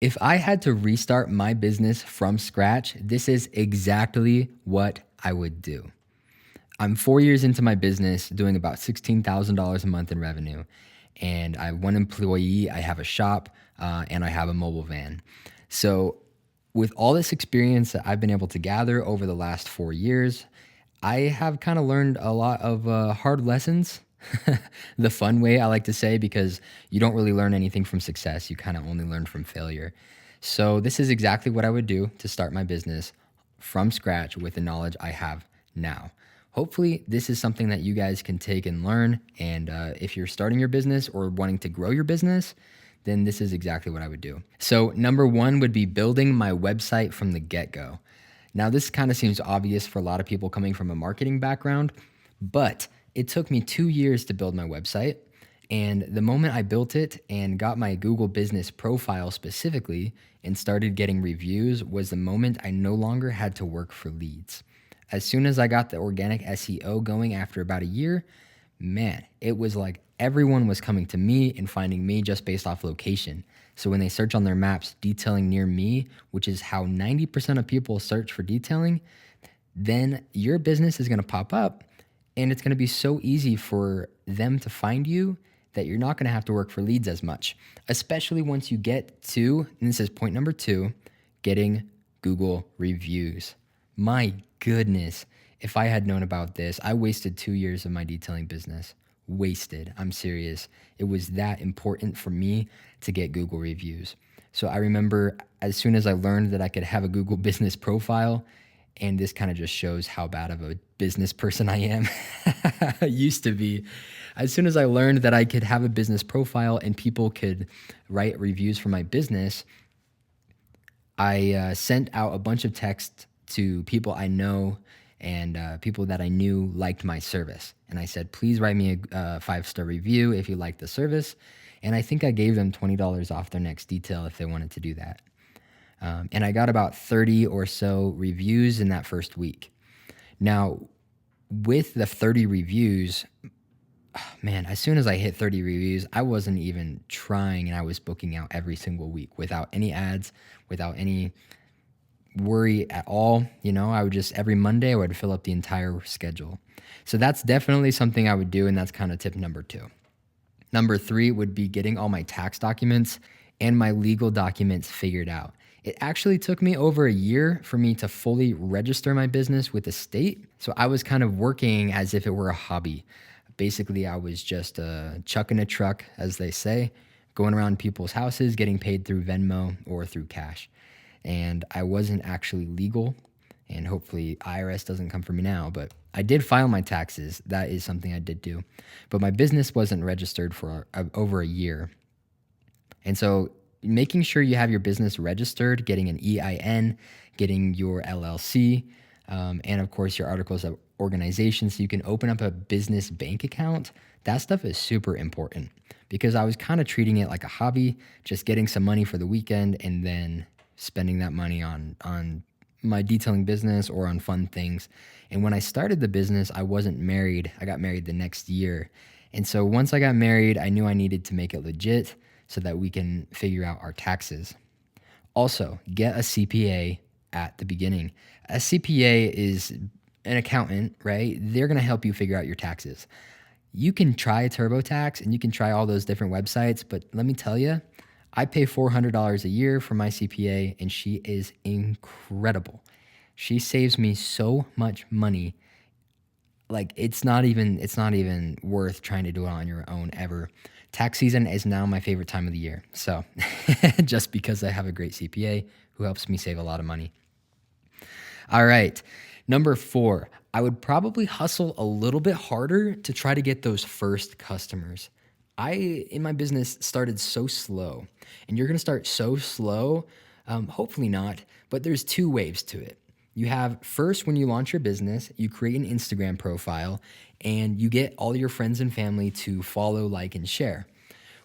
If I had to restart my business from scratch, this is exactly what I would do. I'm 4 years into my business, doing about $16,000 a month in revenue. And I have one employee, I have a shop, and I have a mobile van. So, with all this experience that I've been able to gather over the last 4 years, I have kind of learned a lot of hard lessons. The fun way, I like to say, because you don't really learn anything from success. You kind of only learn from failure. So, this is exactly what I would do to start my business from scratch with the knowledge I have now. Hopefully, this is something that you guys can take and learn. And if you're starting your business or wanting to grow your business, then this is exactly what I would do. So, number one would be building my website from the get go. Now, this kind of seems obvious for a lot of people coming from a marketing background, but it took me 2 years to build my website. And the moment I built it and got my Google business profile specifically and started getting reviews was the moment I no longer had to work for leads. As soon as I got the organic SEO going after about a year, man, it was like everyone was coming to me and finding me just based off location. So when they search on their maps, detailing near me, which is how 90% of people search for detailing, then your business is going to pop up and it's going to be so easy for them to find you that you're not going to have to work for leads as much, especially once you get to, and this is point number two, getting Google reviews. My goodness, if I had known about this, I wasted 2 years of my detailing business. Wasted. I'm serious. It was that important for me to get Google reviews. So I remember as soon as I learned that I could have a Google business profile, and this kind of just shows how bad of a business person I am. I used to be. As soon as I learned that I could have a business profile and people could write reviews for my business, I sent out a bunch of texts to people I know and people that I knew liked my service. And I said, please write me a 5-star review if you like the service. And I think I gave them $20 off their next detail if they wanted to do that. And I got about 30 or so reviews in that first week. Now, with the 30 reviews, man, as soon as I hit 30 reviews, I wasn't even trying and I was booking out every single week without any ads, without any worry at all. I would just every Monday I would fill up the entire schedule. So that's definitely something I would do. And that's kind of tip number two. Number three would be getting all my tax documents and my legal documents figured out. It actually took me over a year for me to fully register my business with the state. So I was kind of working as if it were a hobby. Basically, I was just chucking a truck, as they say, going around people's houses, getting paid through Venmo or through cash. And I wasn't actually legal. And hopefully IRS doesn't come for me now, but I did file my taxes. That is something I did do. But my business wasn't registered for over a year. And so making sure you have your business registered, getting an EIN, getting your LLC, and of course your articles of organization so you can open up a business bank account. That stuff is super important because I was kind of treating it like a hobby, just getting some money for the weekend and then spending that money on my detailing business or on fun things. And when I started the business, I wasn't married. I got married the next year. And so once I got married, I knew I needed to make it legit so that we can figure out our taxes. Also, get a CPA at the beginning. A CPA is an accountant, right? They're going to help you figure out your taxes. You can try TurboTax and you can try all those different websites, but let me tell you, I pay $400 a year for my CPA and she is incredible. She saves me so much money. Like it's not even worth trying to do it on your own ever. Tax season is now my favorite time of the year. So just because I have a great CPA who helps me save a lot of money. All right. Number 4, I would probably hustle a little bit harder to try to get those first customers. I, in my business, started so slow, and you're going to start so slow. Hopefully not, but there's 2 waves to it. You have first, when you launch your business, you create an Instagram profile and you get all your friends and family to follow, like, and share.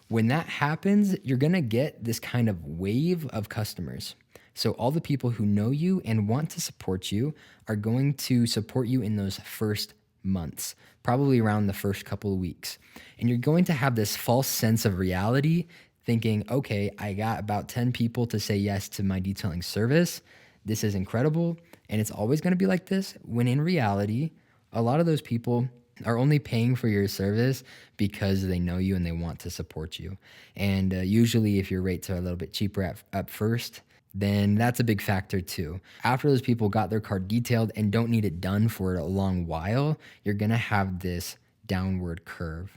When that happens, you're going to get this kind of wave of customers. So all the people who know you and want to support you are going to support you in those first months, probably around the first couple of weeks. And you're going to have this false sense of reality thinking, okay, I got about 10 people to say yes to my detailing service. This is incredible. And it's always going to be like this. When in reality, a lot of those people are only paying for your service because they know you and they want to support you. And usually, if your rates are a little bit cheaper at first, then that's a big factor too. After those people got their car detailed and don't need it done for a long while, you're gonna have this downward curve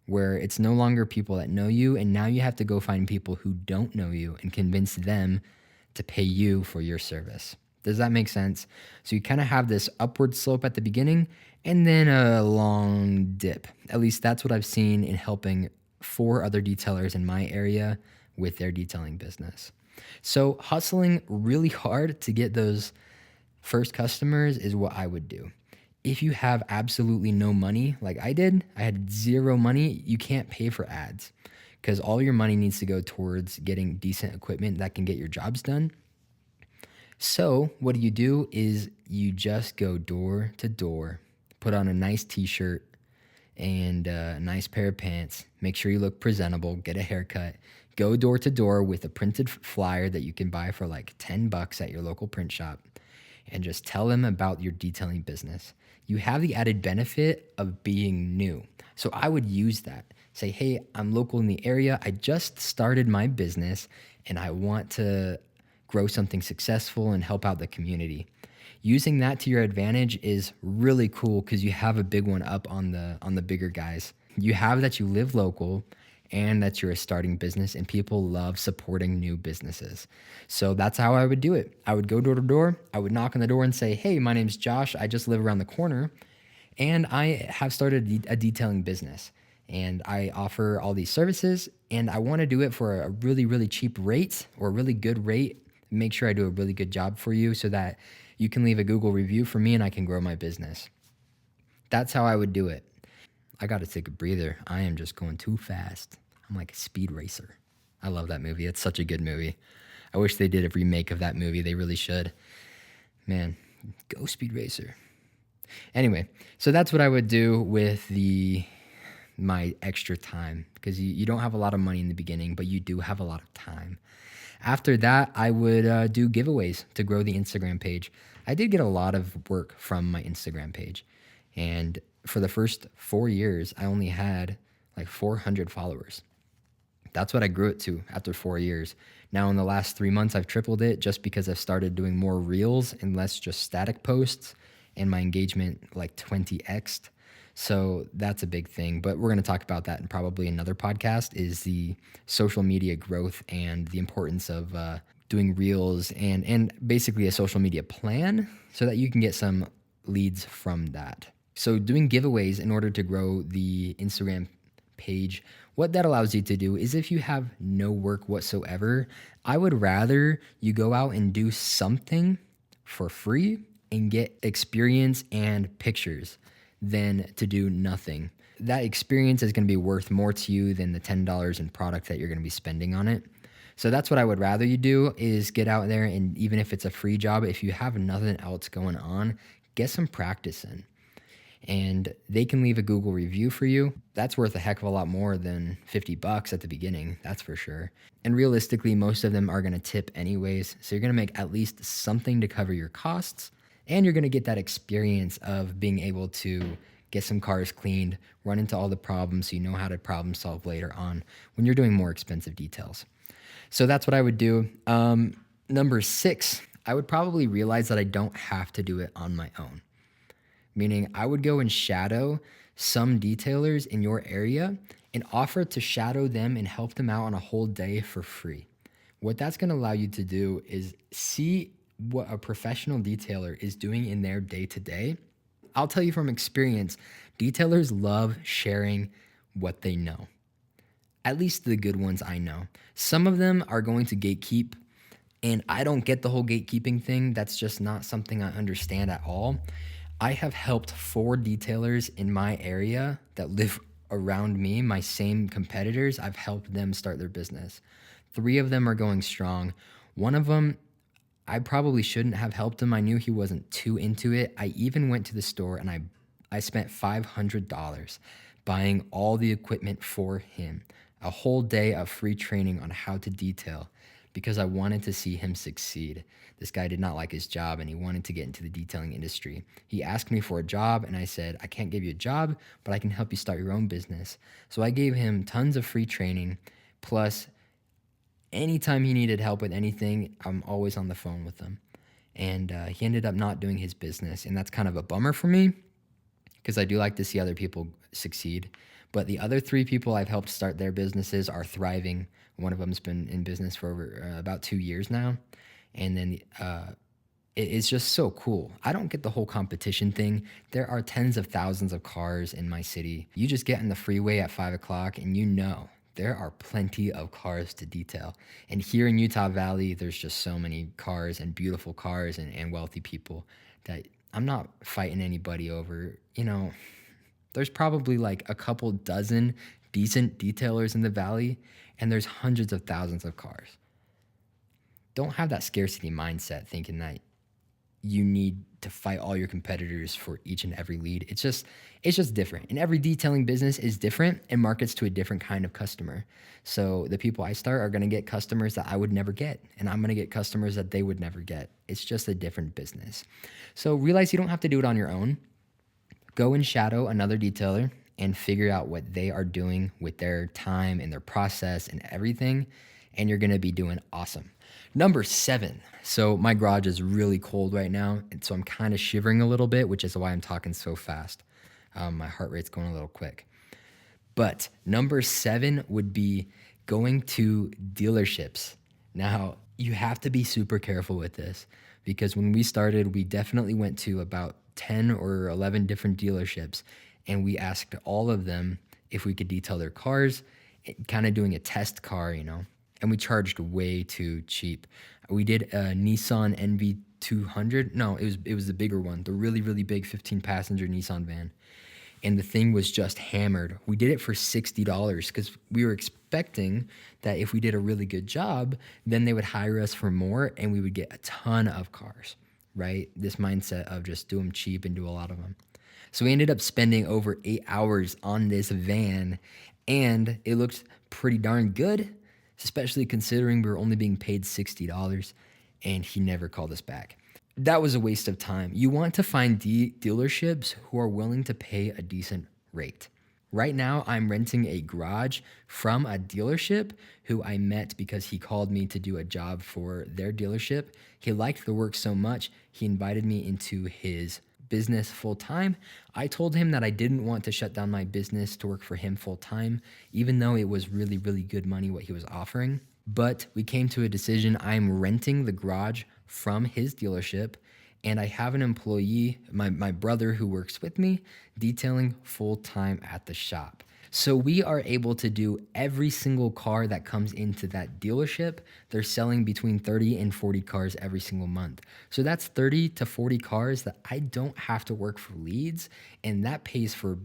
where it's no longer people that know you, and now you have to go find people who don't know you and convince them to pay you for your service. Does that make sense? So you kind of have this upward slope at the beginning and then a long dip. At least that's what I've seen in helping 4 other detailers in my area with their detailing business. So hustling really hard to get those first customers is what I would do. If you have absolutely no money, like I did, I had 0 money, you can't pay for ads because all your money needs to go towards getting decent equipment that can get your jobs done. So what do? Is you just go door to door, put on a nice t-shirt and a nice pair of pants, make sure you look presentable, get a haircut, go door to door with a printed flyer that you can buy for like $10 at your local print shop, and just tell them about your detailing business. You have the added benefit of being new. So I would use that. Say, hey, I'm local in the area. I just started my business and I want to grow something successful and help out the community. Using that to your advantage is really cool because you have a big one up on the bigger guys. You have that you live local and that you're a starting business, and people love supporting new businesses. So that's how I would do it. I would go door to door. I would knock on the door and say, hey, my name's Josh. I just live around the corner and I have started a detailing business and I offer all these services and I want to do it for a really, really cheap rate or a really good rate. Make sure I do a really good job for you so that you can leave a Google review for me and I can grow my business. That's how I would do it. I got to take a breather. I am just going too fast. I'm like a speed racer. I love that movie. It's such a good movie. I wish they did a remake of that movie. They really should. Man, go Speed Racer. Anyway, so that's what I would do with my extra time because you don't have a lot of money in the beginning, but you do have a lot of time. After that, I would do giveaways to grow the Instagram page. I did get a lot of work from my Instagram page. And for the first 4 years, I only had like 400 followers. That's what I grew it to after 4 years. Now, in the last 3 months, I've tripled it just because I've started doing more reels and less just static posts, and my engagement like 20x'd. So that's a big thing. But we're going to talk about that in probably another podcast, is the social media growth and the importance of doing reels and basically a social media plan so that you can get some leads from that. So doing giveaways in order to grow the Instagram page, what that allows you to do is if you have no work whatsoever, I would rather you go out and do something for free and get experience and pictures than to do nothing. That experience is going to be worth more to you than the $10 in product that you're going to be spending on it. So that's what I would rather you do, is get out there, and even if it's a free job, if you have nothing else going on, get some practice in. And they can leave a Google review for you. That's worth a heck of a lot more than $50 at the beginning, that's for sure. And realistically, most of them are going to tip anyways. So you're going to make at least something to cover your costs. And you're going to get that experience of being able to get some cars cleaned, run into all the problems so you know how to problem solve later on when you're doing more expensive details. So that's what I would do. Number 6, I would probably realize that I don't have to do it on my own. Meaning I would go and shadow some detailers in your area and offer to shadow them and help them out on a whole day for free. What that's going to allow you to do is see what a professional detailer is doing in their day-to-day. I'll tell you from experience, detailers love sharing what they know. At least the good ones I know. Some of them are going to gatekeep, and I don't get the whole gatekeeping thing. That's just not something I understand at all. I have helped 4 detailers in my area that live around me, my same competitors. I've helped them start their business. 3 of them are going strong. One of them, I probably shouldn't have helped him. I knew he wasn't too into it. I even went to the store and I spent $500 buying all the equipment for him. a whole day of free training on how to detail because I wanted to see him succeed. This guy did not like his job and he wanted to get into the detailing industry. He asked me for a job and I said, I can't give you a job, but I can help you start your own business. So I gave him tons of free training. Plus, anytime he needed help with anything, I'm always on the phone with him. And he ended up not doing his business. And that's kind of a bummer for me because I do like to see other people succeed. But the other three people I've helped start their businesses are thriving. One of them's been in business for over about 2 years now. And then it's just so cool. I don't get the whole competition thing. There are tens of thousands of cars in my city. You just get on the freeway at 5 o'clock and you know there are plenty of cars to detail. And here in Utah Valley, there's just so many cars and beautiful cars and wealthy people that I'm not fighting anybody over. You know, there's probably like a couple dozen decent detailers in the valley, and there's hundreds of thousands of cars. Don't have that scarcity mindset thinking that you need to fight all your competitors for each and every lead. It's just different. And every detailing business is different and markets to a different kind of customer. So the people I start are going to get customers that I would never get, and I'm going to get customers that they would never get. It's just a different business. So realize you don't have to do it on your own. Go and shadow another detailer and figure out what they are doing with their time and their process and everything, and you're going to be doing awesome. Number 7. So my garage is really cold right now, and so I'm kind of shivering a little bit, which is why I'm talking so fast. My heart rate's going a little quick. But number 7 would be going to dealerships. Now, you have to be super careful with this because when we started, we definitely went to about 10 or 11 different dealerships, and we asked all of them if we could detail their cars, kind of doing a test car, you know, and we charged way too cheap. We did a Nissan NV200. No, it was the bigger one, the really, really big 15-passenger Nissan van. And the thing was just hammered. We did it for $60 because we were expecting that if we did a really good job, then they would hire us for more and we would get a ton of cars, right? This mindset of just do them cheap and do a lot of them. So we ended up spending over 8 hours on this van, and it looked pretty darn good, especially considering we were only being paid $60, and he never called us back. That was a waste of time. You want to find dealerships who are willing to pay a decent rate. Right now, I'm renting a garage from a dealership who I met because he called me to do a job for their dealership. He liked the work so much, he invited me into his business full time. I told him that I didn't want to shut down my business to work for him full time, even though it was really, really good money what he was offering. But we came to a decision. I'm renting the garage from his dealership, and I have an employee, my brother who works with me, detailing full time at the shop. So we are able to do every single car that comes into that dealership. They're selling between 30 and 40 cars every single month. So that's 30 to 40 cars that I don't have to work for leads, and that pays for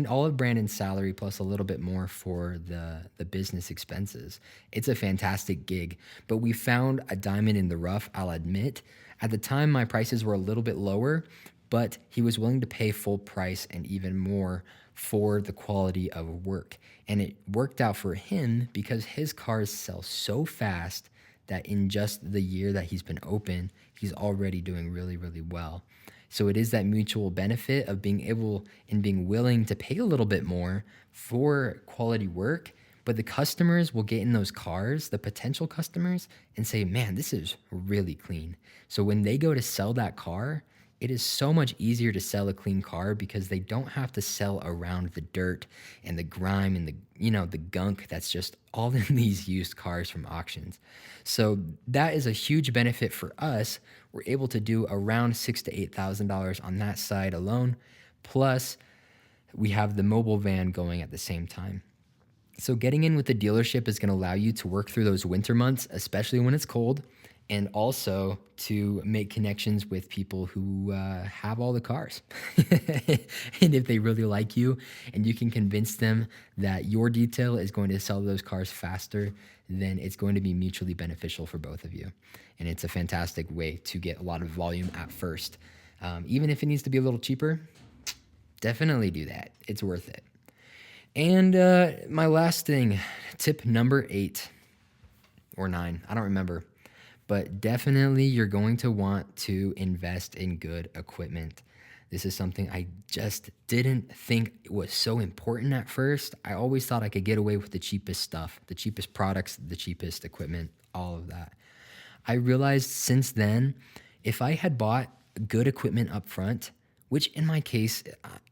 all of Brandon's salary plus a little bit more for the business expenses. It's a fantastic gig, but we found a diamond in the rough, I'll admit. At the time, my prices were a little bit lower, but he was willing to pay full price and even more for the quality of work. And it worked out for him because his cars sell so fast that in just the year that he's been open, he's already doing really, really well. So it is that mutual benefit of being able and being willing to pay a little bit more for quality work, but the customers will get in those cars, the potential customers, and say, man, this is really clean. So when they go to sell that car, it is so much easier to sell a clean car because they don't have to sell around the dirt and the grime and the gunk that's just all in these used cars from auctions. So that is a huge benefit for us. We're able to do around $6,000 to $8,000 on that side alone. Plus, we have the mobile van going at the same time. So getting in with the dealership is going to allow you to work through those winter months, especially when it's cold, and also to make connections with people who have all the cars. And if they really like you and you can convince them that your detail is going to sell those cars faster, then it's going to be mutually beneficial for both of you. And it's a fantastic way to get a lot of volume at first. Even if it needs to be a little cheaper, definitely do that. It's worth it. And my last thing, tip number 8 or 9, I don't remember, but definitely you're going to want to invest in good equipment. This is something I just didn't think was so important at first. I always thought I could get away with the cheapest stuff, the cheapest products, the cheapest equipment, all of that. I realized since then, if I had bought good equipment up front, which in my case,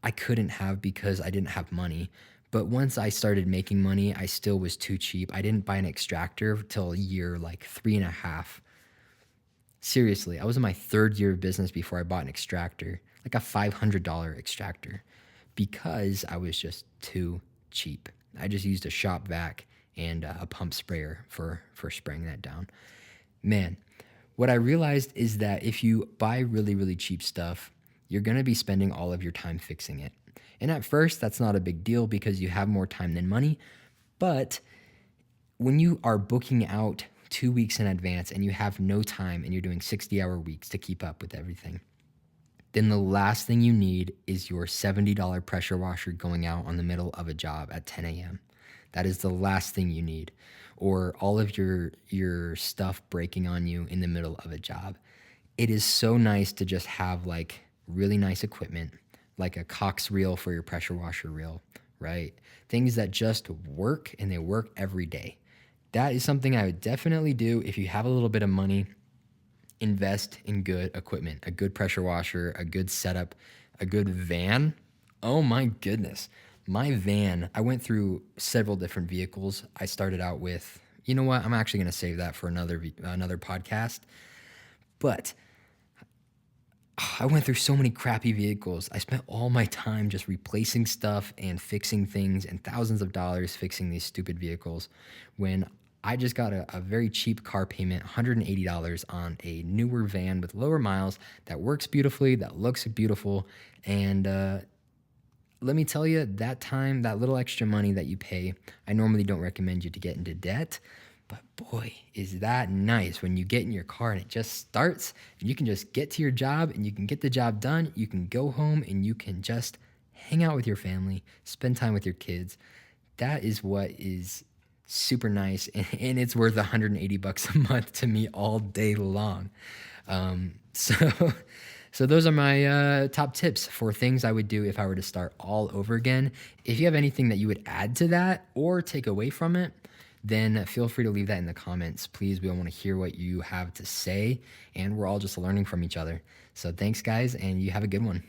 I couldn't have because I didn't have money. But once I started making money, I still was too cheap. I didn't buy an extractor till year like 3.5. Seriously, I was in my 3rd year of business before I bought an extractor, like a $500 extractor, because I was just too cheap. I just used a shop vac and a pump sprayer for spraying that down. Man, what I realized is that if you buy really, really cheap stuff, you're going to be spending all of your time fixing it. And at first, that's not a big deal because you have more time than money. But when you are booking out 2 weeks in advance and you have no time and you're doing 60-hour weeks to keep up with everything, then the last thing you need is your $70 pressure washer going out on the middle of a job at 10 a.m. That is the last thing you need. Or all of your stuff breaking on you in the middle of a job. It is so nice to just have like really nice equipment, like a Cox reel for your pressure washer reel, right? Things that just work and they work every day. That is something I would definitely do if you have a little bit of money. Invest in good equipment, a good pressure washer, a good setup, a good van. Oh my goodness. My van, I went through several different vehicles. I started out with, you know what? I'm actually going to save that for another podcast. But I went through so many crappy vehicles. I spent all my time just replacing stuff and fixing things and thousands of dollars fixing these stupid vehicles when I just got a very cheap car payment, $180 on a newer van with lower miles that works beautifully, that looks beautiful. And let me tell you, that time, that little extra money that you pay, I normally don't recommend you to get into debt. But boy, is that nice when you get in your car and it just starts and you can just get to your job and you can get the job done. You can go home and you can just hang out with your family, spend time with your kids. That is what is super nice. And it's worth $180 a month to me all day long. So those are my top tips for things I would do if I were to start all over again. If you have anything that you would add to that or take away from it, then feel free to leave that in the comments. Please, we want to hear what you have to say, and we're all just learning from each other. So thanks, guys, and you have a good one.